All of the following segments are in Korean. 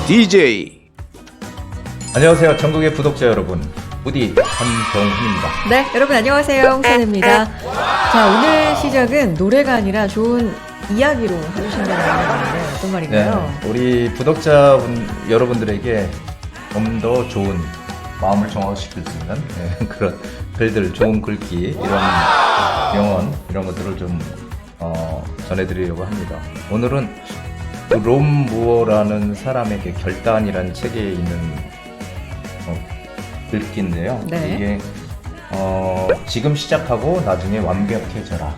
DJ. 안녕하세요, 전국의 구독자 여러분. 부디 한정훈입니다. 네, 여러분 안녕하세요. 홍선입니다. 자, 오늘 시작은 노래가 아니라 좋은 이야기로 해주신다는 말인데 어떤 말인가요? 네, 우리 구독자분 여러분들에게 좀 더 좋은 마음을 정화시킬 수 있는 그런 글들, 좋은 글귀, 이런 명언, 이런 것들을 좀 전해드리려고 합니다. 오늘은 롬 무어라는 사람에게 결단이라는 책에 있는 글귀인데요. 네. 이게 지금 시작하고 나중에 완벽해져라.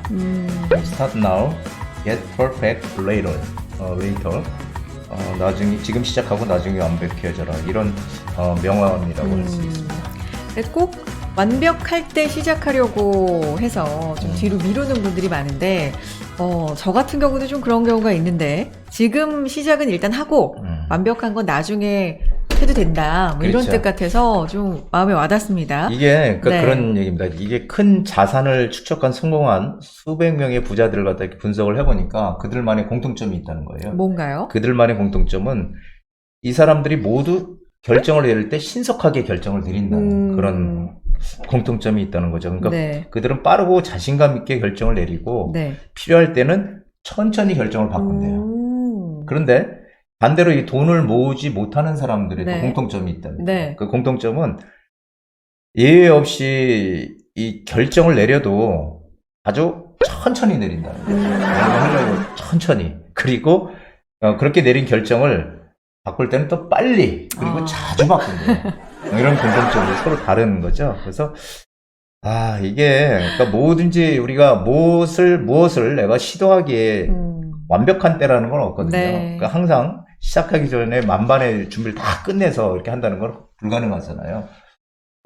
Start now, get perfect later. 나중에 지금 시작하고 나중에 완벽해져라. 이런 명언이라고 할 수 있습니다. 꼭 완벽할 때 시작하려고 해서 좀 뒤로 미루는 분들이 많은데 저 같은 경우는 좀 그런 경우가 있는데 지금 시작은 일단 하고 완벽한 건 나중에 해도 된다. 뭐 그렇죠. 이런 뜻 같아서 좀 마음에 와닿습니다. 이게 네. 그런 얘기입니다. 이게 큰 자산을 축적한 성공한 수백 명의 부자들을 갖다 이렇게 분석을 해보니까 그들만의 공통점이 있다는 거예요. 뭔가요? 그들만의 공통점은 이 사람들이 모두 결정을 내릴 때 신속하게 결정을 내린다는 그런 공통점이 있다는 거죠. 그러니까 네. 그들은 빠르고 자신감 있게 결정을 내리고 네. 필요할 때는 천천히 결정을 바꾼대요. 그런데 반대로 이 돈을 모으지 못하는 사람들의 네. 또 공통점이 있답니다. 네. 그 공통점은 예외 없이 이 결정을 내려도 아주 천천히 내린다는 거예요. 하려고 천천히. 그리고 그렇게 내린 결정을 바꿀 때는 또 빨리, 그리고 자주 바꾼대요. 이런 공통점이 서로 다른 거죠. 그래서 이게 그러니까 뭐든지 우리가 무엇을 내가 시도하기에 완벽한 때라는 건 없거든요. 네. 그러니까 항상 시작하기 전에 만반의 준비를 다 끝내서 이렇게 한다는 건 불가능하잖아요.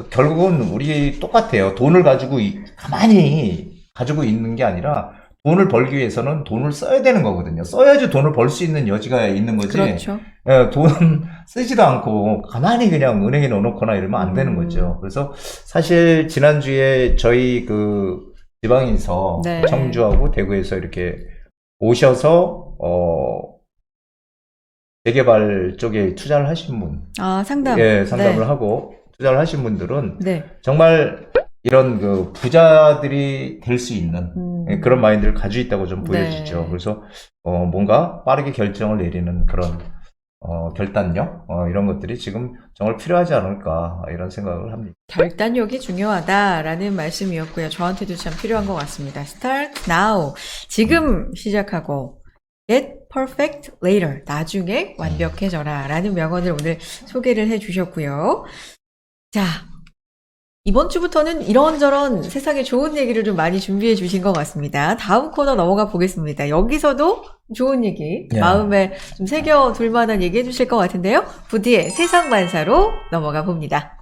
결국은 우리 똑같아요. 돈을 가지고 가만히 가지고 있는 게 아니라 돈을 벌기 위해서는 돈을 써야 되는 거거든요. 써야지 돈을 벌 수 있는 여지가 있는 거지. 그렇죠. 돈 쓰지도 않고 가만히 그냥 은행에 넣어놓거나 이러면 안 되는 거죠. 그래서 사실 지난주에 저희 그 지방에서 네. 청주하고 대구에서 이렇게 오셔서 재개발 쪽에 투자를 하신 분, 상담. 예, 상담을 네. 하고 투자를 하신 분들은 네. 정말 이런 그 부자들이 될 수 있는 그런 마인드를 가지고 있다고 좀 보여지죠. 네. 그래서 뭔가 빠르게 결정을 내리는 그런 결단력 이런 것들이 지금 정말 필요하지 않을까 이런 생각을 합니다. 결단력이 중요하다라는 말씀이었고요. 저한테도 참 필요한 것 같습니다. Start now. 지금 시작하고 get perfect later. 나중에 완벽해져라 라는 명언을 오늘 소개를 해주셨고요. 자, 이번 주부터는 이런저런 세상에 좋은 얘기를 좀 많이 준비해 주신 것 같습니다. 다음 코너 넘어가 보겠습니다. 여기서도 좋은 얘기, 네. 마음에 좀 새겨둘 만한 얘기 해주실 것 같은데요. 부디의 세상만사로 넘어가 봅니다.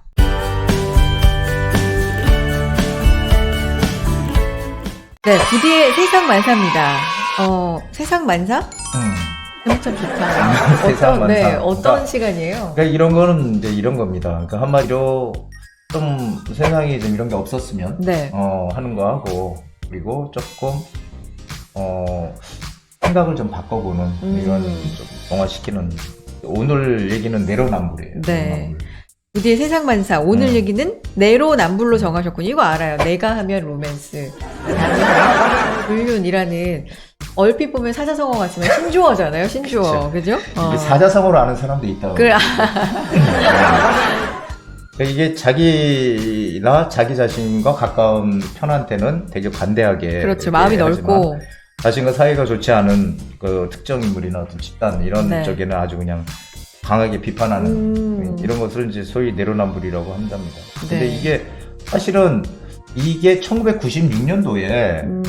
네, 부디의 세상만사입니다. 세상만사? 참 좋다. 세상만사. 네, 어떤 그러니까 시간이에요? 그러니까 이런 거는 이제 이런 겁니다. 그러니까 한마디로 좀 세상에 좀 이런 게 없었으면 네. 하는 거 하고, 그리고 조금 생각을 좀 바꿔보는 이런 좀 동화시키는, 오늘 얘기는 내로남불이에요. 네. 내로남불. 부디의 세상만사. 오늘 얘기는 내로남불로 정하셨군요. 이거 알아요. 내가 하면 로맨스. 불륜이라는 얼핏 보면 사자성어 같지만 신조어잖아요. 신조어. 그죠? 이게 사자성어로 아는 사람도 있다고. 그래. 이게 자기나 자기 자신과 가까운 편한테는 되게 관대하게. 그렇죠. 마음이 넓고. 자신과 사이가 좋지 않은 그 특정 인물이나 어떤 집단 이런 네. 쪽에는 아주 그냥 강하게 비판하는 이런 것을 이제 소위 내로남불이라고 한답니다. 근데 네. 이게 사실은 이게 1996년도에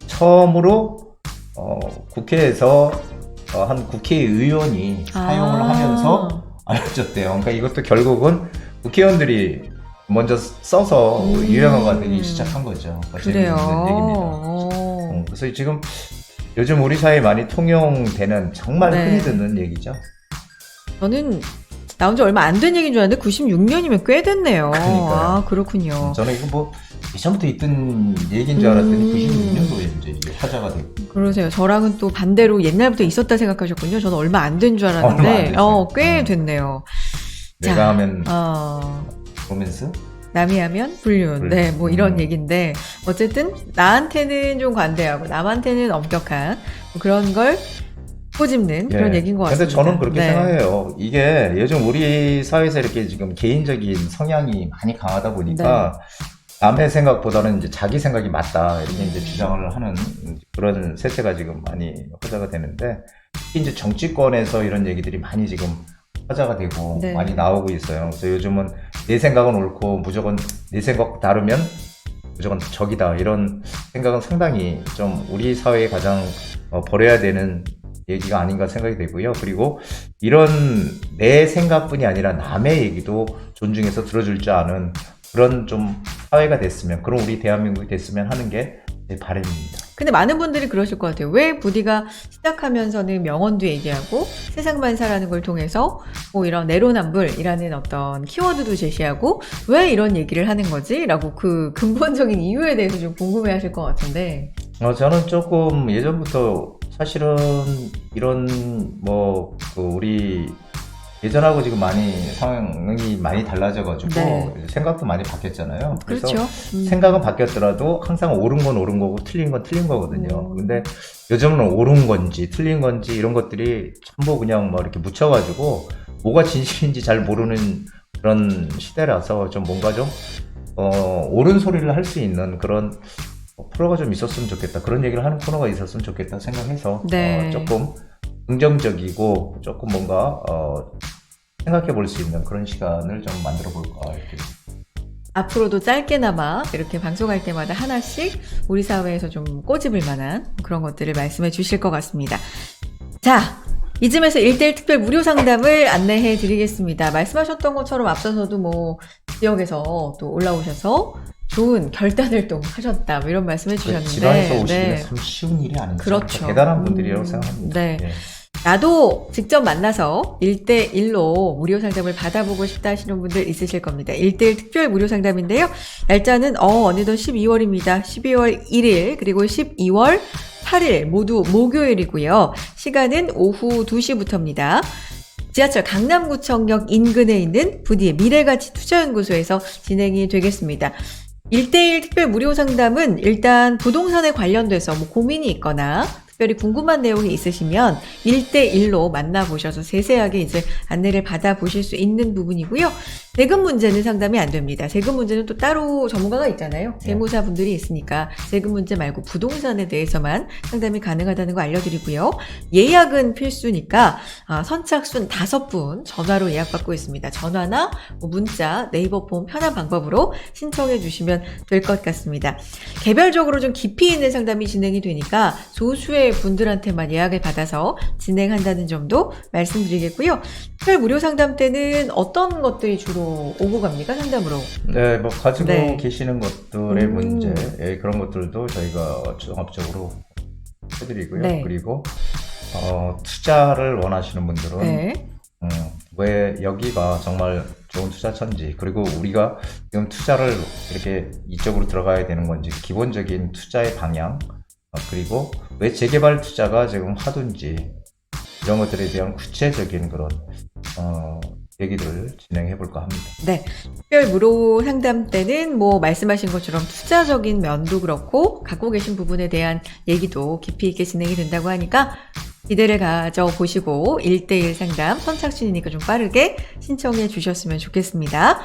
처음으로 국회에서 한 국회의원이 사용을 하면서 알려졌대요. 그러니까 이것도 결국은 국회의원들이 먼저 써서 유행어가 되기 시작한 거죠. 그래요. 얘기입니다. 그래서 지금 요즘 우리 사회에 많이 통용되는 정말 네. 흔히 듣는 얘기죠. 저는 나온 지 얼마 안 된 얘기인 줄 알았는데 96년이면 꽤 됐네요. 그러니까요. 그렇군요. 저는 이거 뭐 예전부터 있던 얘기인 줄 알았더니 96년도에 이제 이게 화제가 되고. 그러세요. 저랑은 또 반대로 옛날부터 있었다 생각하셨군요. 저는 얼마 안 된 줄 얼마 안 알았는데, 됐어요. 꽤 됐네요. 내가 자, 하면 로맨스? 남이 하면 불륜. 네, 뭐 이런 얘기인데, 어쨌든 나한테는 좀 관대하고 남한테는 엄격한 뭐 그런 걸 꼬집는 그런 얘기인 것 같습니다. 근데 저는 그렇게 네. 생각해요. 이게 요즘 우리 사회에서 이렇게 지금 개인적인 성향이 많이 강하다 보니까 남의 생각보다는 이제 자기 생각이 맞다 이렇게 이제 주장을 하는 그런 세태가 지금 많이 화제가 되는데, 특히 이제 정치권에서 이런 얘기들이 많이 지금 화제가 되고 네. 많이 나오고 있어요. 그래서 요즘은 내 생각은 옳고 무조건 내 생각 다르면 무조건 적이다 이런 생각은 상당히 좀 우리 사회에 가장 버려야 되는 얘기가 아닌가 생각이 되고요. 그리고 이런 내 생각뿐이 아니라 남의 얘기도 존중해서 들어줄 줄 아는 그런 좀 사회가 됐으면, 그런 우리 대한민국이 됐으면 하는 게 제 바람입니다. 근데 많은 분들이 그러실 것 같아요. 왜 부디가 시작하면서는 명언도 얘기하고 세상만 사라는 걸 통해서 뭐 이런 내로남불이라는 어떤 키워드도 제시하고 왜 이런 얘기를 하는 거지? 라고 그 근본적인 이유에 대해서 좀 궁금해 하실 것 같은데. 저는 조금 예전부터 사실은 이런 우리 예전하고 지금 많이 상황이 많이 달라져가지고 네. 생각도 많이 바뀌었잖아요. 그래서 그렇죠. 생각은 바뀌었더라도 항상 옳은 건 옳은 거고 틀린 건 틀린 거거든요. 근데 요즘은 옳은 건지 틀린 건지 이런 것들이 전부 그냥 뭐 이렇게 묻혀가지고 뭐가 진실인지 잘 모르는 그런 시대라서 좀 뭔가 좀 옳은 소리를 할 수 있는 그런 프로가 좀 있었으면 좋겠다. 그런 얘기를 하는 코너가 있었으면 좋겠다 생각해서 네. 조금 긍정적이고 조금 뭔가 생각해 볼 수 있는 그런 시간을 좀 만들어 볼까 이렇게. 앞으로도 짧게나마 이렇게 방송할 때마다 하나씩 우리 사회에서 좀 꼬집을 만한 그런 것들을 말씀해 주실 것 같습니다. 자, 이쯤에서 1대1 특별 무료 상담을 안내해 드리겠습니다. 말씀하셨던 것처럼 앞서서도 뭐 지역에서 또 올라오셔서 좋은 결단을 또 하셨다 뭐 이런 말씀해 주셨는데 지방에서 오시기는 참 쉬운 일이 아니죠. 그렇죠. 대단한 분들이라고 생각합니다. 네. 나도 직접 만나서 1대1로 무료 상담을 받아보고 싶다 하시는 분들 있으실 겁니다. 1대1 특별 무료 상담인데요. 날짜는 어느덧 12월입니다. 12월 1일 그리고 12월 8일 모두 목요일이고요. 시간은 오후 2시부터입니다. 지하철 강남구청역 인근에 있는 부디의 미래가치 투자연구소에서 진행이 되겠습니다. 1대1 특별 무료 상담은 일단 부동산에 관련돼서 뭐 고민이 있거나 특별히 궁금한 내용이 있으시면 1대1로 만나보셔서 세세하게 이제 안내를 받아보실 수 있는 부분이고요. 세금 문제는 상담이 안 됩니다. 세금 문제는 또 따로 전문가가 있잖아요. 세무사분들이 있으니까 세금 문제 말고 부동산에 대해서만 상담이 가능하다는 거 알려드리고요. 예약은 필수니까 선착순 5분 전화로 예약받고 있습니다. 전화나 문자, 네이버 폼 편한 방법으로 신청해 주시면 될 것 같습니다. 개별적으로 좀 깊이 있는 상담이 진행이 되니까 소수의 분들한테만 예약을 받아서 진행한다는 점도 말씀드리겠고요. 특별 무료 상담 때는 어떤 것들이 주로 오고 갑니까? 상담으로. 네, 뭐 가지고 네. 계시는 것들의 문제, 그런 것들도 저희가 종합적으로 해드리고요. 네. 그리고 투자를 원하시는 분들은 네. 왜 여기가 정말 좋은 투자처인지, 그리고 우리가 지금 투자를 이렇게 이쪽으로 들어가야 되는 건지, 기본적인 투자의 방향, 그리고 왜 재개발 투자가 지금 화두인지 이런 것들에 대한 구체적인 그런 얘기들을 진행해 볼까 합니다. 네. 특별 무료 상담 때는 뭐 말씀하신 것처럼 투자적인 면도 그렇고 갖고 계신 부분에 대한 얘기도 깊이 있게 진행이 된다고 하니까 기대를 가져보시고 1대1 상담 선착순이니까 좀 빠르게 신청해 주셨으면 좋겠습니다.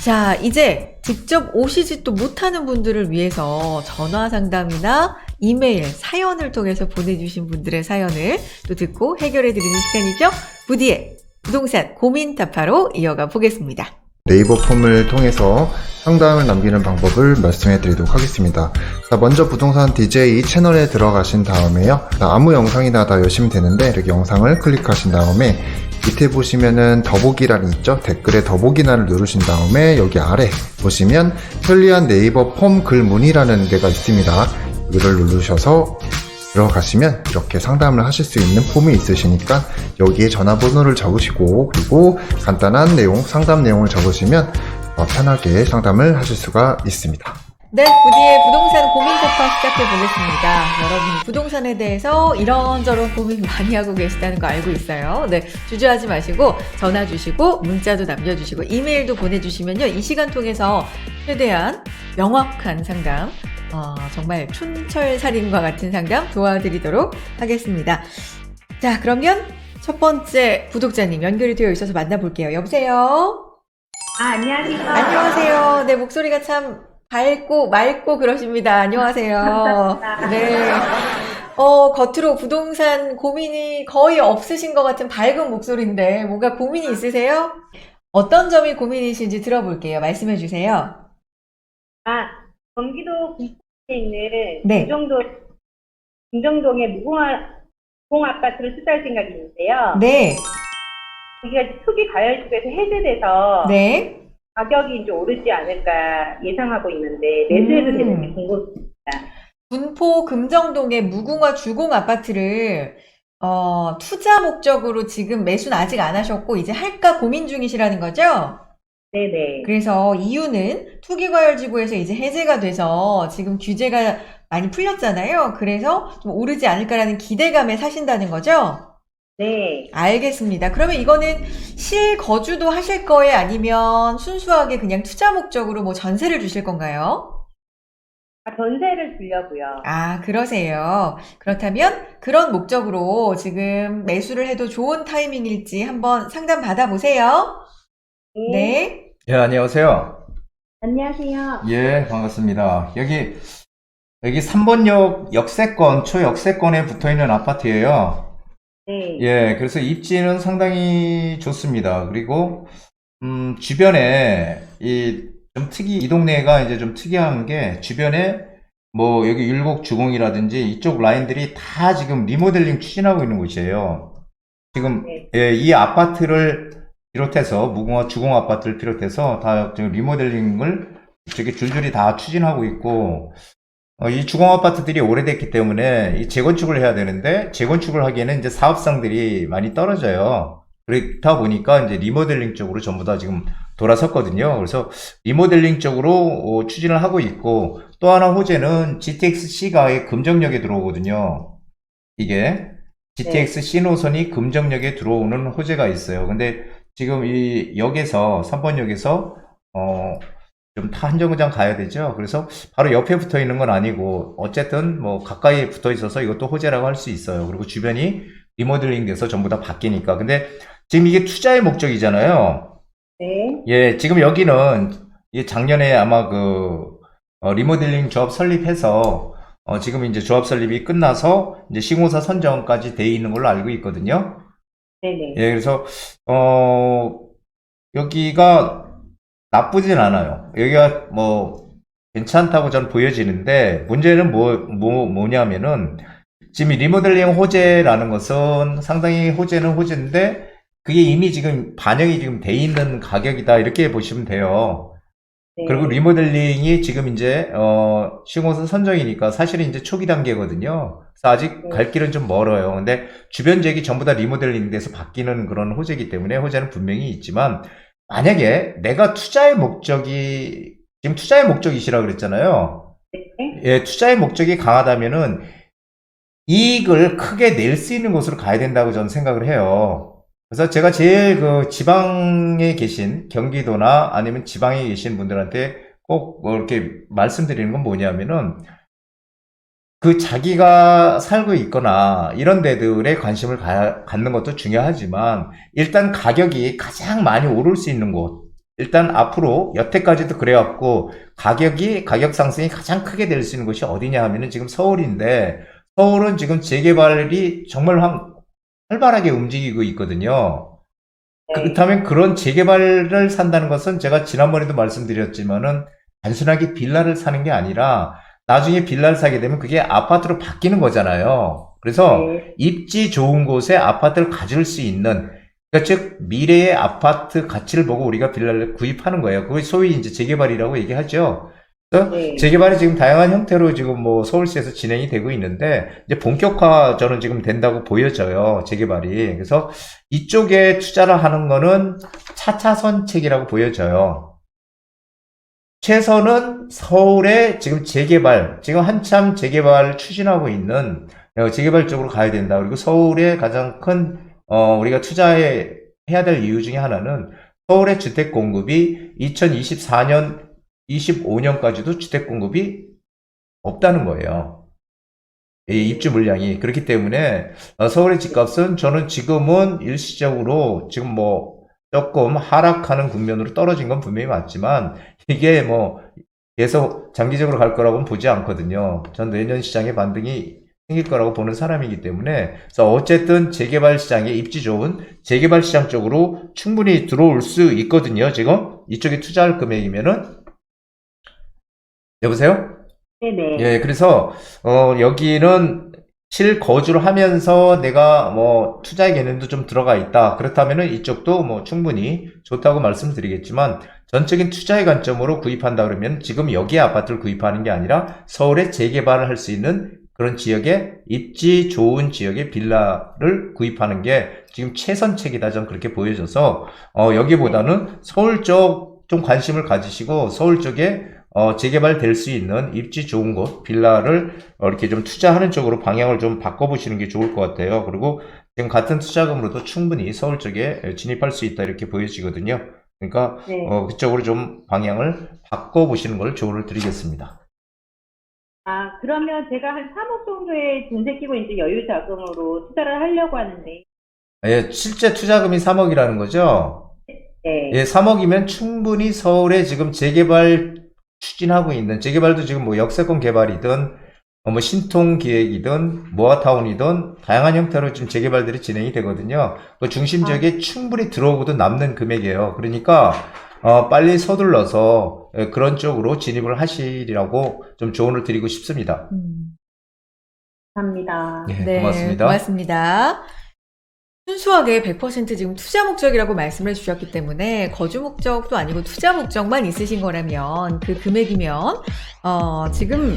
자, 이제 직접 오시지 또 못하는 분들을 위해서 전화 상담이나 이메일, 사연을 통해서 보내주신 분들의 사연을 또 듣고 해결해 드리는 시간이죠. 부디의 부동산 고민 타파로 이어가 보겠습니다. 네이버 폼을 통해서 상담을 남기는 방법을 말씀해 드리도록 하겠습니다. 자, 먼저 부동산 DJ 채널에 들어가신 다음에요. 아무 영상이나 다 여시면 되는데 이렇게 영상을 클릭하신 다음에 밑에 보시면은 더보기란이 있죠. 댓글에 더보기란을 누르신 다음에 여기 아래 보시면 편리한 네이버 폼 글문이라는 데가 있습니다. 여기를 누르셔서 들어가시면 이렇게 상담을 하실 수 있는 폼이 있으시니까 여기에 전화번호를 적으시고 그리고 간단한 내용, 상담 내용을 적으시면 편하게 상담을 하실 수가 있습니다. 네, 부디의 부동산 고민 폭파 시작해 보겠습니다. 여러분 부동산에 대해서 이런저런 고민 많이 하고 계시다는 거 알고 있어요. 네, 주저하지 마시고 전화 주시고 문자도 남겨주시고 이메일도 보내주시면요. 이 시간 통해서 최대한 명확한 상담, 정말 촌철살인과 같은 상담 도와드리도록 하겠습니다. 자, 그러면 첫 번째 구독자님 연결이 되어 있어서 만나볼게요. 여보세요? 안녕하세요. 안녕하세요. 네, 목소리가 참 밝고 맑고 그러십니다. 안녕하세요. 감사합니다. 네. 겉으로 부동산 고민이 거의 없으신 것 같은 밝은 목소리인데 뭔가 고민이 있으세요? 어떤 점이 고민이신지 들어볼게요. 말씀해 주세요. 경기도 군포에 있는 네. 김정동의 무공아파트를 투자할 생각이 있는데요. 네. 여기가 초기 가열집에서 해제돼서 네. 가격이 이제 오르지 않을까 예상하고 있는데 매수해도 되는지 궁금합니다. 군포 금정동의 무궁화 주공 아파트를 투자 목적으로 지금 매수는 아직 안 하셨고 이제 할까 고민 중이시라는 거죠? 네네. 그래서 이유는 투기과열지구에서 이제 해제가 돼서 지금 규제가 많이 풀렸잖아요. 그래서 좀 오르지 않을까라는 기대감에 사신다는 거죠? 네. 알겠습니다. 그러면 이거는 실거주도 하실 거예요? 아니면 순수하게 그냥 투자 목적으로 뭐 전세를 주실 건가요? 전세를 주려고요. 그러세요. 그렇다면 그런 목적으로 지금 매수를 해도 좋은 타이밍일지 한번 상담 받아보세요. 네. 예, 안녕하세요. 안녕하세요. 예, 반갑습니다. 여기 3번역 역세권, 초역세권에 붙어 있는 아파트예요. 네. 예, 그래서 입지는 상당히 좋습니다. 그리고, 주변에, 이 동네가 이제 좀 특이한 게, 주변에, 뭐, 여기 율곡 주공이라든지 이쪽 라인들이 다 지금 리모델링 추진하고 있는 곳이에요. 지금, 네. 예, 이 아파트를 비롯해서, 무궁화 주공 아파트를 비롯해서 다 지금 리모델링을 저기 줄줄이 다 추진하고 있고, 이 주공 아파트들이 오래됐기 때문에 이 재건축을 해야 되는데 재건축을 하기에는 이제 사업성들이 많이 떨어져요. 그렇다 보니까 이제 리모델링 쪽으로 전부 다 지금 돌아섰거든요. 그래서 리모델링 쪽으로 추진을 하고 있고 또 하나 호재는 GTX-C가 금정역에 들어오거든요. 이게 GTX-C 노선이 금정역에 들어오는 호재가 있어요. 근데 지금 이 역에서 3번역에서 좀 한 정거장 가야 되죠. 그래서 바로 옆에 붙어 있는 건 아니고 어쨌든 뭐 가까이 붙어 있어서 이것도 호재라고 할 수 있어요. 그리고 주변이 리모델링 돼서 전부 다 바뀌니까. 근데 지금 이게 투자의 목적이잖아요. 네. 예, 지금 여기는 작년에 아마 리모델링 조합 설립해서 지금 이제 조합 설립이 끝나서 이제 시공사 선정까지 돼 있는 걸로 알고 있거든요. 네네. 예, 그래서 여기가 나쁘진 않아요. 여기가 뭐 괜찮다고 저는 보여지는데 문제는 뭐냐면은 지금 이 리모델링 호재라는 것은 상당히 호재는 호재인데 그게 이미 지금 반영이 지금 돼 있는 가격이다 이렇게 보시면 돼요. 네. 그리고 리모델링이 지금 이제 시공사 선정이니까 사실은 이제 초기 단계거든요. 그래서 아직 갈 길은 좀 멀어요. 근데 주변 지역이 전부 다 리모델링 돼서 바뀌는 그런 호재이기 때문에 호재는 분명히 있지만 만약에 내가 지금 투자의 목적이시라 그랬잖아요. 네. 예, 투자의 목적이 강하다면은 이익을 크게 낼 수 있는 곳으로 가야 된다고 저는 생각을 해요. 그래서 제가 제일 지방에 계신 경기도나 아니면 지방에 계신 분들한테 꼭 이렇게 말씀드리는 건 뭐냐면은 자기가 살고 있거나 이런 데들에 관심을 갖는 것도 중요하지만 일단 가격이 가장 많이 오를 수 있는 곳 일단 앞으로 여태까지도 그래왔고 가격 상승이 가장 크게 될 수 있는 곳이 어디냐 하면은 지금 서울인데 서울은 지금 재개발이 정말 활발하게 움직이고 있거든요. 네. 그렇다면 그런 재개발을 산다는 것은 제가 지난번에도 말씀드렸지만은 단순하게 빌라를 사는 게 아니라 나중에 빌라를 사게 되면 그게 아파트로 바뀌는 거잖아요. 그래서 네. 입지 좋은 곳에 아파트를 가질 수 있는, 그러니까 즉 미래의 아파트 가치를 보고 우리가 빌라를 구입하는 거예요. 그게 소위 이제 재개발이라고 얘기하죠. 그래서 네. 재개발이 지금 다양한 형태로 지금 뭐 서울시에서 진행이 되고 있는데 이제 본격화 저는 지금 된다고 보여져요. 재개발이. 그래서 이쪽에 투자를 하는 거는 차차선책이라고 보여져요. 최선은 서울에 지금 재개발, 지금 한참 재개발 추진하고 있는 재개발 쪽으로 가야 된다. 그리고 서울의 가장 큰, 우리가 해야 될 이유 중에 하나는 서울의 주택 공급이 2024년, 25년까지도 주택 공급이 없다는 거예요. 이 입주 물량이. 그렇기 때문에 서울의 집값은 저는 지금은 일시적으로 지금 뭐 조금 하락하는 국면으로 떨어진 건 분명히 맞지만 이게 뭐 계속 장기적으로 갈 거라고는 보지 않거든요. 전 내년 시장에 반등이 생길 거라고 보는 사람이기 때문에 그래서 어쨌든 재개발 시장에 입지 좋은 재개발 시장 쪽으로 충분히 들어올 수 있거든요. 지금 이쪽에 투자할 금액이면은 여보세요? 네네. 예, 그래서 여기는 실거주를 하면서 내가 뭐 투자의 개념도 좀 들어가 있다. 그렇다면은 이쪽도 뭐 충분히 좋다고 말씀드리겠지만 전적인 투자의 관점으로 구입한다 그러면 지금 여기에 아파트를 구입하는 게 아니라 서울에 재개발을 할 수 있는 그런 지역에 입지 좋은 지역의 빌라를 구입하는 게 지금 최선책이다. 저는 그렇게 보여져서 여기보다는 서울 쪽 좀 관심을 가지시고 서울 쪽에 재개발 될 수 있는 입지 좋은 곳, 빌라를 이렇게 좀 투자하는 쪽으로 방향을 좀 바꿔보시는 게 좋을 것 같아요. 그리고 지금 같은 투자금으로도 충분히 서울 쪽에 진입할 수 있다 이렇게 보여지거든요. 그러니까 네. 그쪽으로 좀 방향을 바꿔보시는 걸 조언을 드리겠습니다. 아, 그러면 제가 한 3억 정도의 전세 끼고 이제 여유 자금으로 투자를 하려고 하는데, 예, 실제 투자금이 3억이라는 거죠? 네. 예, 3억이면 충분히 서울에 지금 재개발 추진하고 있는, 재개발도 지금 뭐 역세권 개발이든, 뭐 신통 기획이든, 모아타운이든, 다양한 형태로 지금 재개발들이 진행이 되거든요. 그 중심 지역에 충분히 들어오고도 남는 금액이에요. 그러니까, 빨리 서둘러서 그런 쪽으로 진입을 하시리라고 좀 조언을 드리고 싶습니다. 감사합니다. 예, 네, 고맙습니다. 고맙습니다. 순수하게 100% 지금 투자 목적이라고 말씀을 주셨기 때문에 거주 목적도 아니고 투자 목적만 있으신 거라면 그 금액이면 지금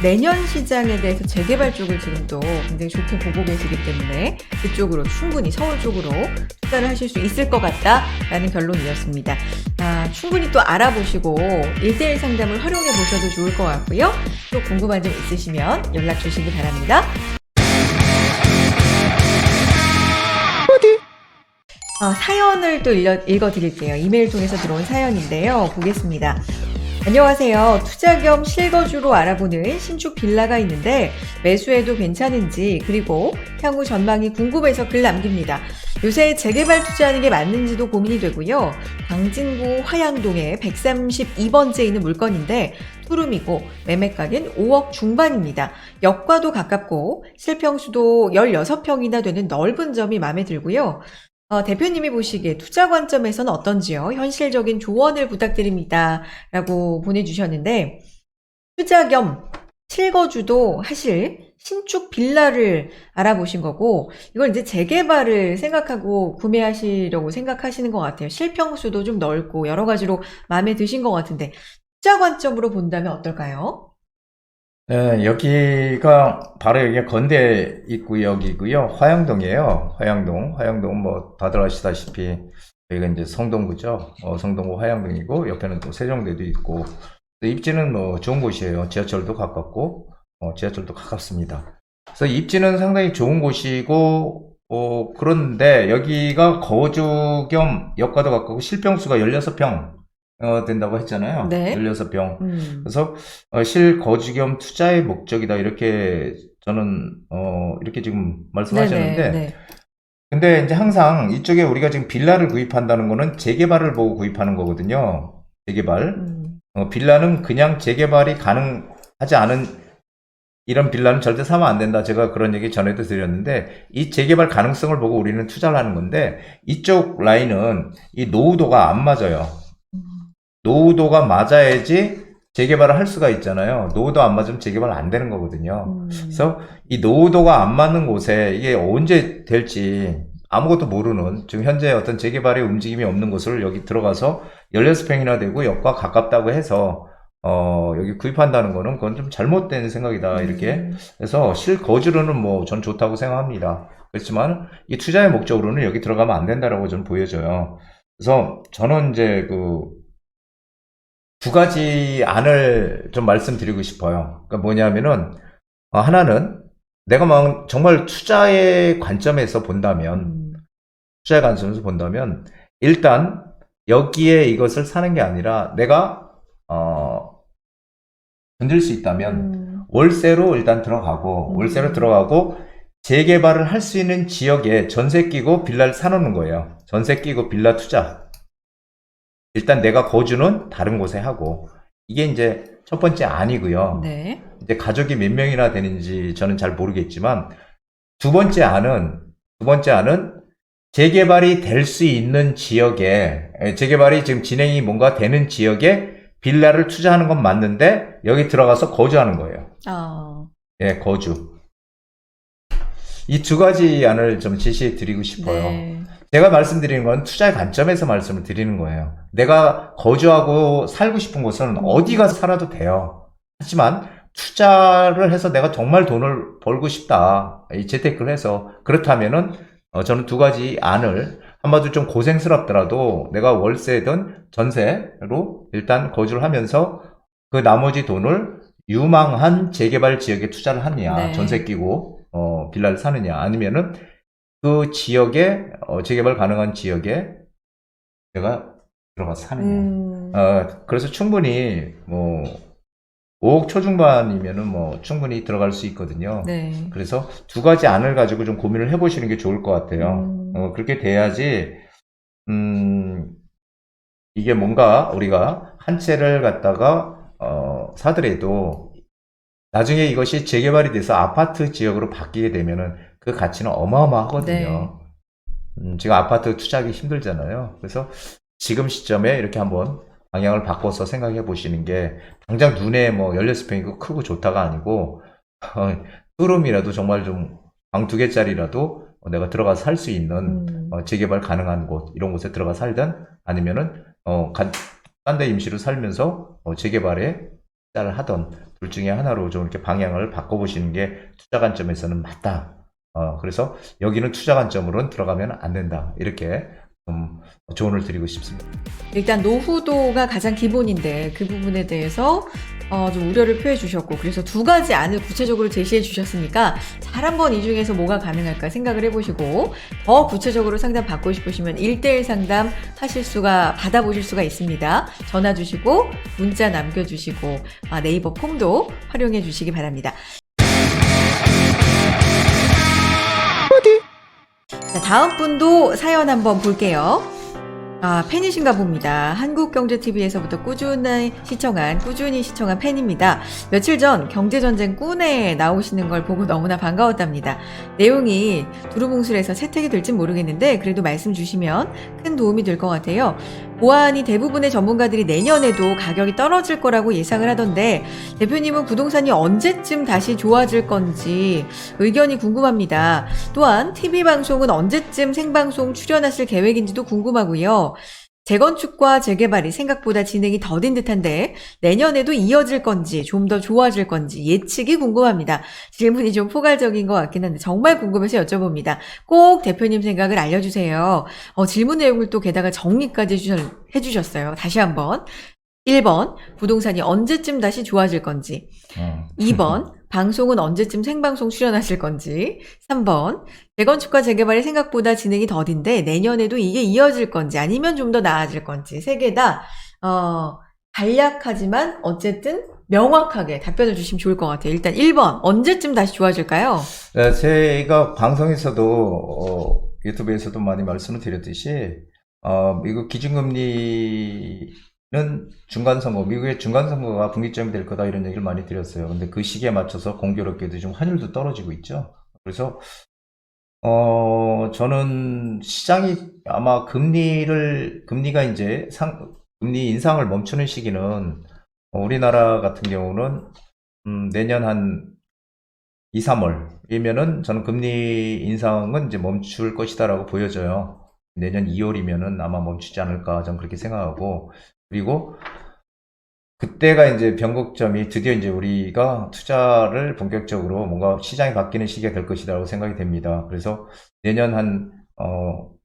내년 시장에 대해서 재개발 쪽을 지금 또 굉장히 좋게 보고 계시기 때문에 그쪽으로 충분히 서울 쪽으로 투자를 하실 수 있을 것 같다라는 결론이었습니다. 충분히 또 알아보시고 1대1 상담을 활용해 보셔도 좋을 것 같고요. 또 궁금한 점 있으시면 연락 주시기 바랍니다. 사연을 또 읽어드릴게요. 이메일 통해서 들어온 사연인데요. 보겠습니다. 안녕하세요. 투자 겸 실거주로 알아보는 신축 빌라가 있는데 매수해도 괜찮은지 그리고 향후 전망이 궁금해서 글 남깁니다. 요새 재개발 투자하는 게 맞는지도 고민이 되고요. 광진구 화양동에 132번째 있는 물건인데 투룸이고 매매가는 5억 중반입니다. 역과도 가깝고 실평수도 16평이나 되는 넓은 점이 마음에 들고요. 대표님이 보시기에 투자 관점에서는 어떤지요? 현실적인 조언을 부탁드립니다. 라고 보내주셨는데, 투자 겸 실거주도 하실 신축 빌라를 알아보신 거고, 이걸 이제 재개발을 생각하고 구매하시려고 생각하시는 것 같아요. 실평수도 좀 넓고 여러 가지로 마음에 드신 것 같은데, 투자 관점으로 본다면 어떨까요? 네, 여기가 바로 여기가 건대 입구역이고요. 화양동이에요. 화양동 뭐 다들 아시다시피 여기가 이제 성동구죠. 성동구 화양동이고 옆에는 또 세종대도 있고 입지는 뭐 좋은 곳이에요. 지하철도 가깝고 지하철도 가깝습니다. 그래서 입지는 상당히 좋은 곳이고 그런데 여기가 거주 겸 역과도 가깝고 실평수가 16평 된다고 했잖아요. 네. 16평. 그래서 실거주 겸 투자의 목적이다. 이렇게 저는 이렇게 지금 말씀하셨는데 네. 근데 이제 항상 이쪽에 우리가 지금 빌라를 구입한다는 거는 재개발을 보고 구입하는 거거든요. 재개발. 빌라는 그냥 재개발이 가능하지 않은 이런 빌라는 절대 사면 안 된다. 제가 그런 얘기 전에도 드렸는데 이 재개발 가능성을 보고 우리는 투자를 하는 건데 이쪽 라인은 이 노후도가 안 맞아요. 노후도가 맞아야지 재개발을 할 수가 있잖아요. 노후도 안 맞으면 재개발 안 되는 거거든요. 그래서 이 노후도가 안 맞는 곳에 이게 언제 될지 아무것도 모르는 지금 현재 어떤 재개발의 움직임이 없는 곳을 여기 들어가서 16평이나 되고 역과 가깝다고 해서 여기 구입한다는 거는 그건 좀 잘못된 생각이다. 이렇게 해서 실거주로는 뭐 전 좋다고 생각합니다. 그렇지만 이 투자의 목적으로는 여기 들어가면 안 된다라고 저는 보여져요. 그래서 저는 이제 두 가지 안을 좀 말씀드리고 싶어요. 그러니까 뭐냐면은, 하나는 내가 막 정말 투자의 관점에서 본다면, 투자의 관점에서 본다면, 일단 여기에 이것을 사는 게 아니라 내가, 건들 수 있다면, 월세로 일단 들어가고, 월세로 들어가고, 재개발을 할 수 있는 지역에 전세 끼고 빌라를 사놓는 거예요. 전세 끼고 빌라 투자. 일단 내가 거주는 다른 곳에 하고, 이게 이제 첫 번째 안이고요. 네. 이제 가족이 몇 명이나 되는지 저는 잘 모르겠지만, 두 번째 안은 재개발이 될 수 있는 지역에, 재개발이 지금 진행이 뭔가 되는 지역에 빌라를 투자하는 건 맞는데, 여기 들어가서 거주하는 거예요. 예, 거주. 이 두 가지 안을 좀 제시해 드리고 싶어요. 네. 제가 말씀드리는 건 투자의 관점에서 말씀을 드리는 거예요. 내가 거주하고 살고 싶은 곳은 어디 가서 살아도 돼요. 하지만 투자를 해서 내가 정말 돈을 벌고 싶다. 이 재테크를 해서. 그렇다면은, 저는 두 가지 안을 한마디로 좀 고생스럽더라도 내가 월세든 전세로 일단 거주를 하면서 그 나머지 돈을 유망한 재개발 지역에 투자를 하느냐, 네. 전세 끼고, 빌라를 사느냐, 아니면은 그 지역에, 재개발 가능한 지역에 내가 들어가서 사느냐. 그래서 충분히, 5억 초중반이면은 충분히 들어갈 수 있거든요. 네. 그래서 두 가지 안을 가지고 좀 고민을 해보시는 게 좋을 것 같아요. 그렇게 돼야지, 이게 뭔가 우리가 한 채를 갖다가, 사더라도 나중에 이것이 재개발이 돼서 아파트 지역으로 바뀌게 되면은 그 가치는 어마어마하거든요. 지금 아파트 투자하기 힘들잖아요. 그래서 지금 시점에 이렇게 한번 방향을 바꿔서 생각해 보시는 게 당장 눈에 16평이고 크고 좋다가 아니고 투룸이라도 정말 좀 방 2개짜리라도 내가 들어가서 살 수 있는 재개발 가능한 곳 이런 곳에 들어가 살든 아니면은 딴 데 임시로 살면서 재개발에 투자를 하던 둘 중에 하나로 좀 이렇게 방향을 바꿔보시는 게 투자 관점에서는 맞다. 그래서 여기는 투자 관점으로는 들어가면 안 된다. 이렇게 좀 조언을 드리고 싶습니다. 일단 노후도가 가장 기본인데 그 부분에 대해서 좀 우려를 표해 주셨고, 그래서 두 가지 안을 구체적으로 제시해 주셨으니까 잘 한번 이 중에서 뭐가 가능할까 생각을 해보시고, 더 구체적으로 상담 받고 싶으시면 1대1 상담 받아보실 수가 있습니다. 전화 주시고 문자 남겨주시고 네이버 폼도 활용해 주시기 바랍니다. 자, 다음 분도 사연 한번 볼게요. 팬이신가 봅니다. 한국경제TV에서부터 꾸준히 시청한 팬입니다. 며칠 전 경제전쟁 꾼에 나오시는 걸 보고 너무나 반가웠답니다. 내용이 두루뭉술해서 채택이 될진 모르겠는데 그래도 말씀 주시면 큰 도움이 될 것 같아요. 보아하니 대부분의 전문가들이 내년에도 가격이 떨어질 거라고 예상을 하던데 대표님은 부동산이 언제쯤 다시 좋아질 건지 의견이 궁금합니다. 또한 TV방송은 언제쯤 생방송 출연하실 계획인지도 궁금하고요. 재건축과 재개발이 생각보다 진행이 더딘 듯한데 내년에도 이어질 건지 좀 더 좋아질 건지 예측이 궁금합니다. 질문이 좀 포괄적인 것 같긴 한데 정말 궁금해서 여쭤봅니다. 꼭 대표님 생각을 알려주세요. 질문 내용을 또 게다가 정리까지 해주셨어요. 다시 한번. 1번, 부동산이 언제쯤 다시 좋아질 건지. 2번, 방송은 언제쯤 생방송 출연하실 건지. 3번, 재건축과 재개발이 생각보다 진행이 더딘데 내년에도 이게 이어질 건지 아니면 좀 더 나아질 건지. 세 개 다 간략하지만 어쨌든 명확하게 답변을 주시면 좋을 것 같아요. 일단 1번, 언제쯤 다시 좋아질까요? 네, 제가 방송에서도 유튜브에서도 많이 말씀을 드렸듯이 미국 기준금리는 미국의 중간선거가 분기점이 될 거다 이런 얘기를 많이 드렸어요. 근데 그 시기에 맞춰서 공교롭게도 좀 환율도 떨어지고 있죠. 그래서 저는 시장이 아마 금리가 이제 금리 인상을 멈추는 시기는 우리나라 같은 경우는 내년 한 2, 3월이면은 저는 금리 인상은 이제 멈출 것이다라고 보여져요. 내년 2월이면은 아마 멈추지 않을까 저는 그렇게 생각하고, 그리고 그때가 이제 변곡점이 드디어 이제 우리가 투자를 본격적으로 뭔가 시장이 바뀌는 시기가 될 것이라고 생각이 됩니다. 그래서 내년 한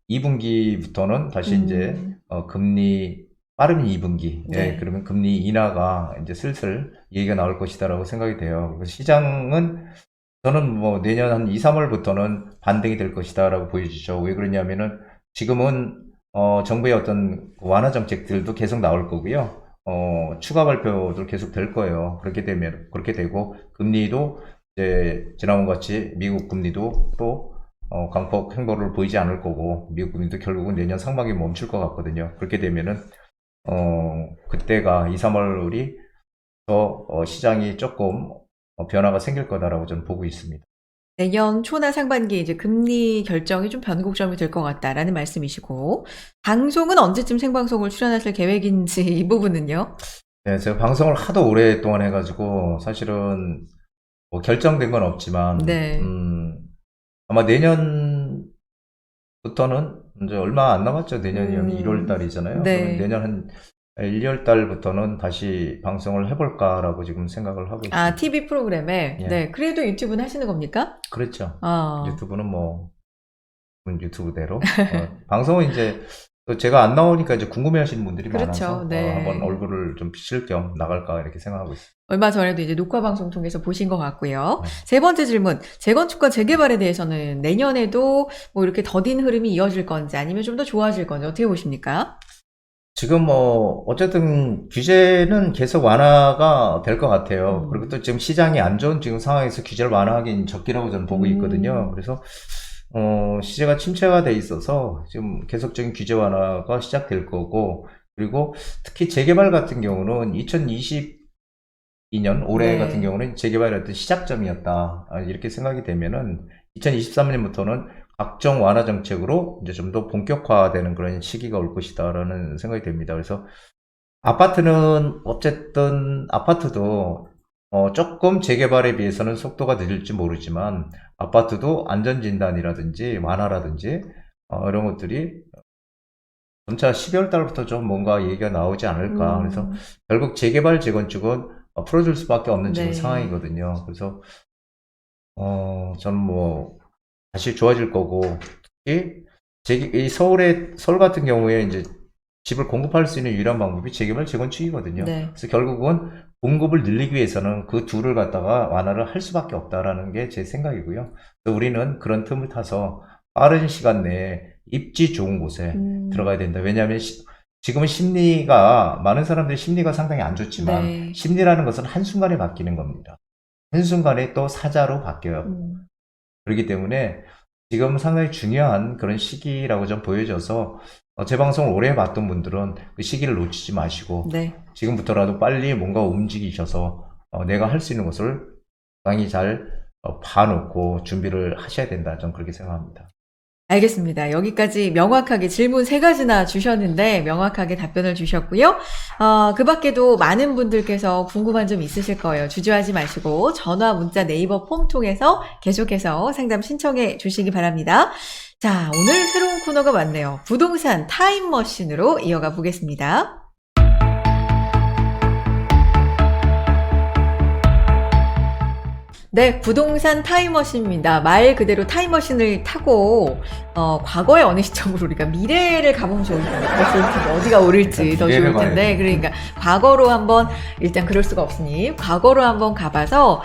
2분기부터는 다시 이제 금리 빠르면 2분기. 네. 예, 그러면 금리 인하가 이제 슬슬 얘기가 나올 것이다라고 생각이 돼요. 그래서 시장은 저는 뭐 내년 한 2, 3월부터는 반등이 될 것이다라고 보여지죠. 왜 그러냐면은 지금은 정부의 어떤 완화 정책들도 계속 나올 거고요. 추가 발표도 계속 될 거예요. 그렇게 되고 금리도 이제 지난번 같이 미국 금리도 또 강폭 행보를 보이지 않을 거고 미국 금리도 결국은 내년 상반기에 멈출 것 같거든요. 그렇게 되면은 그때가 2, 3월이 더 시장이 조금 변화가 생길 거다라고 저는 보고 있습니다. 내년 초나 상반기에 이제 금리 결정이 좀 변곡점이 될 것 같다라는 말씀이시고, 방송은 언제쯤 생방송을 출연하실 계획인지 이 부분은요? 네, 제가 방송을 하도 오랫동안 해가지고 사실은 뭐 결정된 건 없지만 네. 아마 내년부터는 이제 얼마 안 남았죠. 내년이 1월 달이잖아요. 네. 그러면 내년 한 1월 달부터는 다시 방송을 해볼까라고 지금 생각을 하고 있습니다. 아, TV 프로그램에? 예. 네. 그래도 유튜브는 하시는 겁니까? 그렇죠. 아, 유튜브는 뭐 유튜브대로 방송은 이제 또 제가 안 나오니까 이제 궁금해하시는 분들이 그렇죠. 많아서 네. 한번 얼굴을 좀 비칠 겸 나갈까 이렇게 생각하고 있습니다. 얼마 전에도 이제 녹화 방송 통해서 보신 것 같고요. 네. 세 번째 질문. 재건축과 재개발에 대해서는 내년에도 뭐 이렇게 더딘 흐름이 이어질 건지 아니면 좀 더 좋아질 건지 어떻게 보십니까? 지금 뭐 어쨌든 규제는 계속 완화가 될 것 같아요. 그리고 또 지금 시장이 안 좋은 지금 상황에서 규제를 완화하긴 적기라고 저는 보고 있거든요. 그래서 시세가 침체가 돼 있어서 지금 계속적인 규제 완화가 시작될 거고, 그리고 특히 재개발 같은 경우는 2022년 올해 네. 같은 경우는 재개발의 어떤 시작점이었다. 이렇게 생각이 되면은 2023년부터는 각종 완화 정책으로 이제 좀 더 본격화되는 그런 시기가 올 것이다라는 생각이 됩니다. 그래서 아파트는 어쨌든 아파트도 조금 재개발에 비해서는 속도가 늦을지 모르지만 아파트도 안전진단이라든지 완화라든지 이런 것들이 점차 12월 달부터 좀 뭔가 얘기가 나오지 않을까. 그래서 결국 재개발, 재건축은 풀어줄 수밖에 없는 지금 네. 상황이거든요. 그래서 저는 뭐 다시 좋아질 거고, 특히 이 서울 같은 경우에 이제 집을 공급할 수 있는 유일한 방법이 재개발, 재건축이거든요. 네. 그래서 결국은 공급을 늘리기 위해서는 그 둘을 갖다가 완화를 할 수밖에 없다라는 게 제 생각이고요. 그래서 우리는 그런 틈을 타서 빠른 시간 내에 입지 좋은 곳에 들어가야 된다. 왜냐하면 지금은 많은 사람들의 심리가 상당히 안 좋지만 네. 심리라는 것은 한순간에 바뀌는 겁니다. 한순간에 또 사자로 바뀌어요. 그렇기 때문에 지금 상당히 중요한 그런 시기라고 좀 보여져서 제 방송을 오래 봤던 분들은 그 시기를 놓치지 마시고 네. 지금부터라도 빨리 뭔가 움직이셔서 내가 할 수 있는 것을 당연히 잘 봐놓고 준비를 하셔야 된다. 좀 그렇게 생각합니다. 알겠습니다. 여기까지 명확하게 질문 3가지나 주셨는데 명확하게 답변을 주셨고요. 그 밖에도 많은 분들께서 궁금한 점 있으실 거예요. 주저하지 마시고 전화, 문자, 네이버 폼 통해서 계속해서 상담 신청해 주시기 바랍니다. 자, 오늘 새로운 코너가 왔네요. 부동산 타임머신으로 이어가 보겠습니다. 네, 부동산 타임머신입니다. 말 그대로 타임머신을 타고 과거의 어느 시점으로 우리가 미래를 가보면 좋을 텐데 어디가 오를지 더 미래를 좋을 텐데 가야지. 그러니까 과거로 한번 일단 그럴 수가 없으니 과거로 한번 가봐서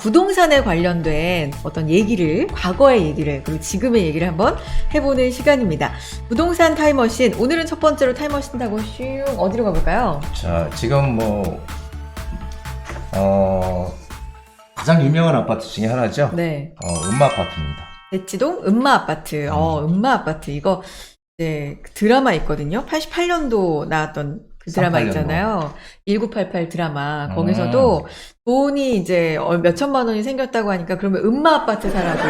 부동산에 관련된 어떤 얘기를 과거의 얘기를 그리고 지금의 얘기를 한번 해보는 시간입니다. 부동산 타임머신 오늘은 첫 번째로 타임머신 타고 슝 어디로 가볼까요? 자, 지금 가장 유명한 아파트 중에 하나죠. 네. 음마 아파트입니다. 대치동 음마아파트. 음마아파트. 이거, 네, 그 드라마 있거든요. 88년도 나왔던 그 드라마 38년도. 있잖아요. 1988 드라마. 거기서도 돈이 이제 몇천만 원이 생겼다고 하니까 그러면 음마아파트 사라고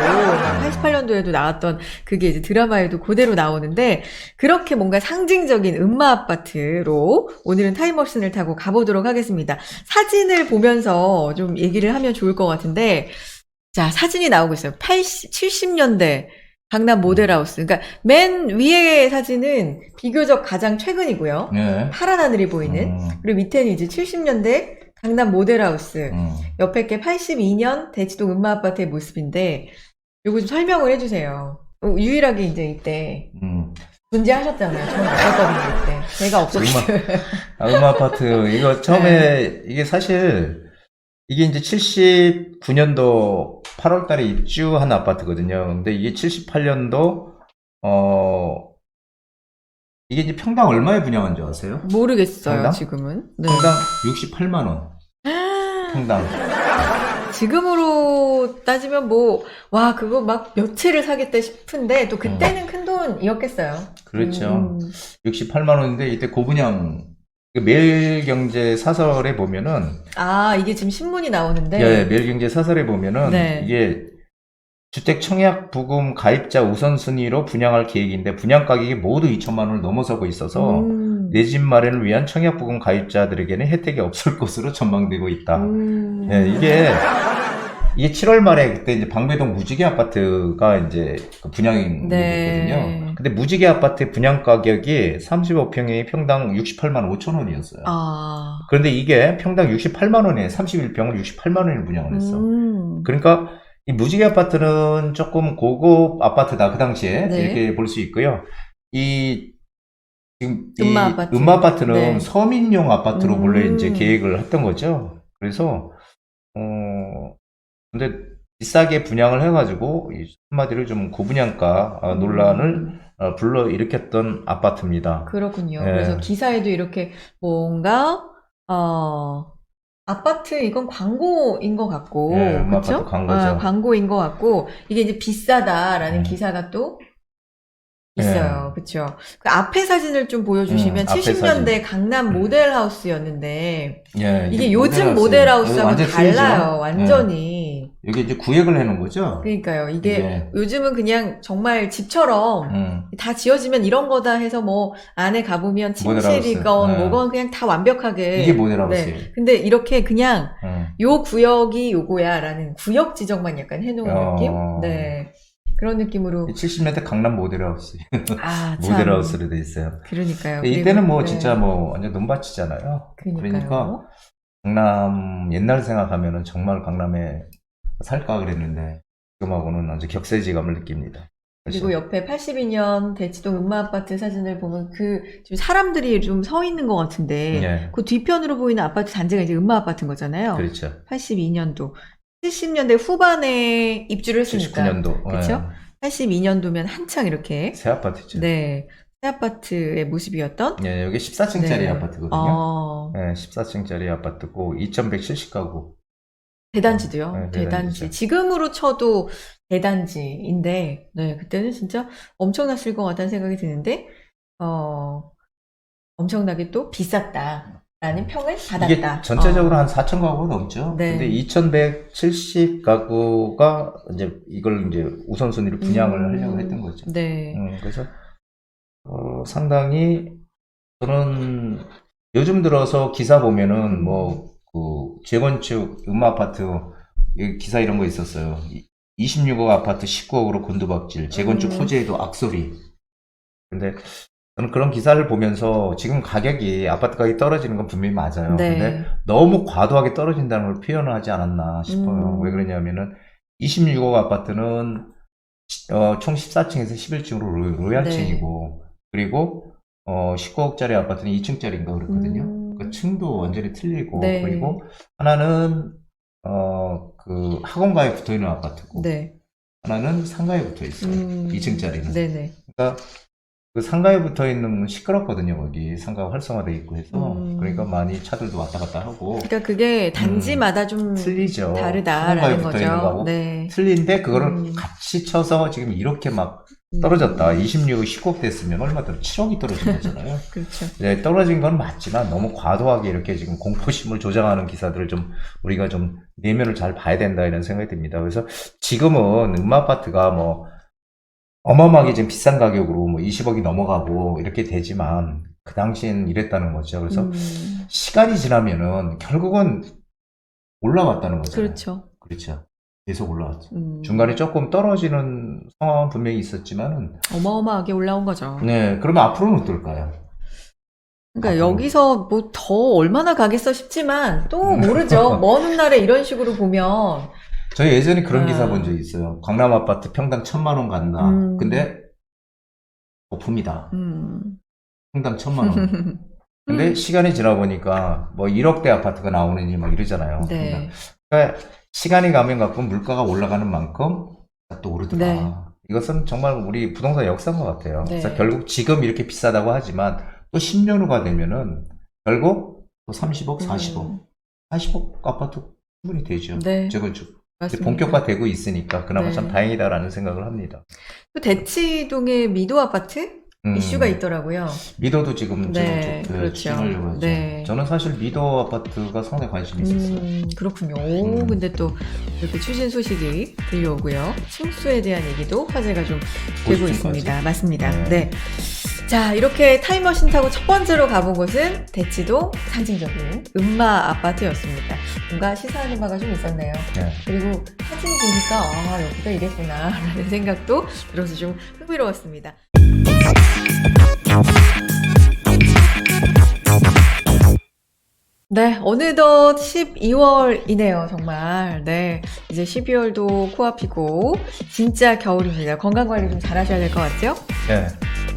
88년도에도 나왔던 그게 이제 드라마에도 그대로 나오는데 그렇게 뭔가 상징적인 음마아파트로 오늘은 타임머신을 타고 가보도록 하겠습니다. 사진을 보면서 좀 얘기를 하면 좋을 것 같은데 자, 사진이 나오고 있어요. 70년대 강남 모델하우스. 그러니까 맨 위에 사진은 비교적 가장 최근이고요. 네. 파란 하늘이 보이는. 그리고 밑에는 이제 70년대 강남 모델하우스. 옆에 게 82년 대치동 음마아파트의 모습인데 요거 좀 설명을 해주세요. 유일하게 이제 이때. 문제하셨잖아요. 처음에 없었거든요, 그때. 제가 없었을 때. 음아파트, 이거 처음에, 이게 사실, 이게 이제 79년도 8월 달에 입주한 아파트거든요. 근데 이게 78년도, 이게 이제 평당 얼마에 분양한 줄 아세요? 모르겠어요, 평당? 지금은. 네. 평당 68만원. 평당. 지금으로 따지면 뭐, 와, 그거 막 몇 채를 사겠다 싶은데, 또 그때는 큰 돈이었겠어요. 그렇죠. 68만원인데, 이때 고분양, 그 매일경제 사설에 보면은, 아, 이게 지금 신문이 나오는데. 예, 매일경제 사설에 보면은, 네. 이게 주택 청약 부금 가입자 우선순위로 분양할 계획인데, 분양 가격이 모두 2천만 원을 넘어서고 있어서, 내 집 마련을 위한 청약 부금 가입자들에게는 혜택이 없을 것으로 전망되고 있다. 예, 이게 7월 말에 그때 이제 방배동 무지개 아파트가 이제 그 분양이 네. 됐거든요. 근데 무지개 아파트 분양 가격이 35평에 평당 68만 5천 원이었어요. 아. 그런데 이게 평당 68만 원에 31평을 68만 원에 분양을 했어. 그러니까 이 무지개 아파트는 조금 고급 아파트다 그 당시에 네. 이렇게 볼 수 있고요. 지금 음마 아파트. 음마 아파트는 네. 서민용 아파트로 원래 이제 계획을 했던 거죠. 그래서 근데 비싸게 분양을 해가지고 한마디로 좀 고분양가 논란을 불러일으켰던 아파트입니다. 그렇군요. 예. 그래서 기사에도 이렇게 뭔가, 아파트, 이건 광고인 것 같고. 예, 음마 그쵸? 아파트 광고죠. 광고인 것 같고, 이게 이제 비싸다라는 음. 기사가 또 있어요. 예. 그쵸? 그 앞에 사진을 좀 보여주시면 앞에 70년대 사진. 강남 모델하우스였는데, 예, 이게 요즘 모델하우스하고 완전 달라요. 틀리죠? 완전히. 예. 여기 이제 구획을 해놓은 거죠? 그러니까요. 이게 예. 요즘은 그냥 정말 집처럼 다 지어지면 이런 거다 해서 뭐 안에 가보면 침실이건 모델하우스. 뭐건 그냥 다 완벽하게. 이게 모델하우스예요. 네. 근데 이렇게 그냥 음. 요 구역이 요거야라는 구역 지정만 약간 해놓은 어. 느낌? 네. 그런 느낌으로. 70년대 강남 모델하우스. 아, 참. 모델하우스로 돼 있어요. 그러니까요. 이때는 뭐 네. 진짜 뭐 완전 논밭이잖아요. 그러니까요. 그러니까 강남 옛날 생각하면은 정말 강남에 살까 그랬는데 지금하고는 아주 격세지감을 느낍니다. 그리고 옆에 82년 대치동 음마아파트 사진을 보면 지금 사람들이 좀 서 있는 것 같은데, 예. 그 뒤편으로 보이는 아파트 단지가 이제 음마아파트인 거잖아요. 그렇죠. 82년도. 70년대 후반에 입주를 했으니까. 79년도. 그렇죠? 82년도면 한창 이렇게. 새 아파트죠. 네. 새 아파트의 모습이었던. 예, 여기 14층짜리 네. 아파트거든요. 네, 14층짜리 아파트고 2,170가구. 대단지도요. 네, 대단지. 대단지죠. 지금으로 쳐도 대단지인데, 네, 그때는 진짜 엄청났을 것 같다는 생각이 드는데, 엄청나게 또 비쌌다라는 평을 받았다. 이게 전체적으로 한 4,000가구가 넘죠. 네. 근데 2,170가구가 이제 이걸 이제 우선순위로 분양을 하려고 했던 거죠. 네. 그래서 상당히 저는 요즘 들어서 기사 보면은 뭐 그 재건축 음아파트 기사 이런 거 있었어요. 26억 아파트 19억으로 곤두박질, 재건축 소재에도 악소리. 근데 저는 그런 기사를 보면서 지금 가격이 아파트 가격이 떨어지는 건 분명히 맞아요. 네. 근데 너무 과도하게 떨어진다는 걸 표현을 하지 않았나 싶어요. 왜 그러냐면은 26억 아파트는 총 14층에서 11층으로 로얄층이고, 그리고 19억짜리 아파트는 2층짜리인가 그렇거든요. 그 층도 완전히 틀리고, 네. 그리고 하나는 그 학원가에 붙어 있는 아파트고, 네. 하나는 상가에 붙어 있어요. 2층짜리는. 네네. 그러니까 그 상가에 붙어 있는 건 시끄럽거든요. 거기 상가가 활성화되어 있고 해서. 그러니까 많이 차들도 왔다 갔다 하고. 그러니까 그게 단지마다 좀 틀리죠. 다르다라는 학원가에 붙어 있는 거죠. 거하고 네. 틀린데 그거를 같이 쳐서 지금 이렇게 막 떨어졌다. 26이 19억 됐으면 얼마 더 7억이 떨어진 거잖아요. 그렇죠. 네, 떨어진 건 맞지만 너무 과도하게 이렇게 지금 공포심을 조장하는 기사들을 좀 우리가 좀 내면을 잘 봐야 된다 이런 생각이 듭니다. 그래서 지금은 음마아파트가 뭐 어마어마하게 지금 비싼 가격으로 뭐 20억이 넘어가고 이렇게 되지만 그 당시엔 이랬다는 거죠. 그래서 시간이 지나면은 결국은 올라왔다는 거죠. 그렇죠. 그렇죠. 계속 올라왔죠. 중간에 조금 떨어지는 상황은 분명히 있었지만은 어마어마하게 올라온 거죠. 네, 그러면 앞으로는 어떨까요? 그러니까 여기서 뭐 더 얼마나 가겠어 싶지만 또 모르죠. 먼 훗날에 이런 식으로 보면 저희 예전에 그런 기사 본 적이 있어요. 강남 아파트 평당 1,000만 원 간다. 근데 높습니다. 음. 평당 1,000만 원. 근데 시간이 지나 보니까 뭐 1억대 아파트가 나오느니 막 이러잖아요. 네. 그러니까 시간이 가면 가끔 물가가 올라가는 만큼 또 오르더라. 네. 이것은 정말 우리 부동산 역사인 것 같아요. 네. 그래서 결국 지금 이렇게 비싸다고 하지만 또 10년 후가 되면은 결국 또 30억, 40억, 40억 아파트 충분히 되죠. 네. 저건 이제 맞습니다. 본격화되고 있으니까 그나마 네. 참 다행이다라는 생각을 합니다. 또 대치동에 미도 아파트 이슈가 있더라고요. 미도도 지금 네, 좀 그렇죠. 추진하려고 하죠. 네. 저는 사실 미도 아파트가 상당히 관심이 있었어요. 그렇군요. 오, 근데 또 이렇게 추진 소식이 들려오고요. 층수에 대한 얘기도 화제가 좀 되고 50층까지? 있습니다. 맞습니다. 네. 네. 자, 이렇게 타임머신 타고 첫 번째로 가본 곳은 대치동 상징적인 음마 아파트였습니다. 뭔가 시사하는 바가 좀 있었네요. 네. 그리고 사진 보니까 아, 여기가 이랬구나 라는 생각도 들어서 좀 흥미로웠습니다. 네, 어느덧 12월이네요, 정말. 네, 이제 12월도 코앞이고, 진짜 겨울입니다. 건강관리 좀 잘 하셔야 될 것 같죠? 네.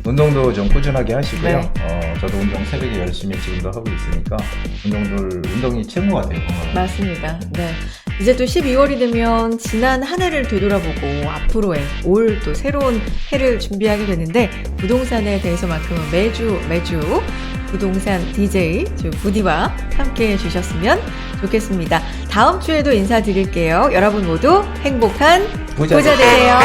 운동도 좀 꾸준하게 하시고요. 네. 저도 운동 새벽에 열심히 지금도 하고 있으니까 운동이 최고 같아요. 건강에. 맞습니다. 네. 이제 또 12월이 되면 지난 한 해를 되돌아보고 앞으로의 올 또 새로운 해를 준비하게 되는데 부동산에 대해서만큼은 매주 부동산 DJ 부디와 함께 해주셨으면 좋겠습니다. 다음 주에도 인사드릴게요. 여러분 모두 행복한 부자 되세요.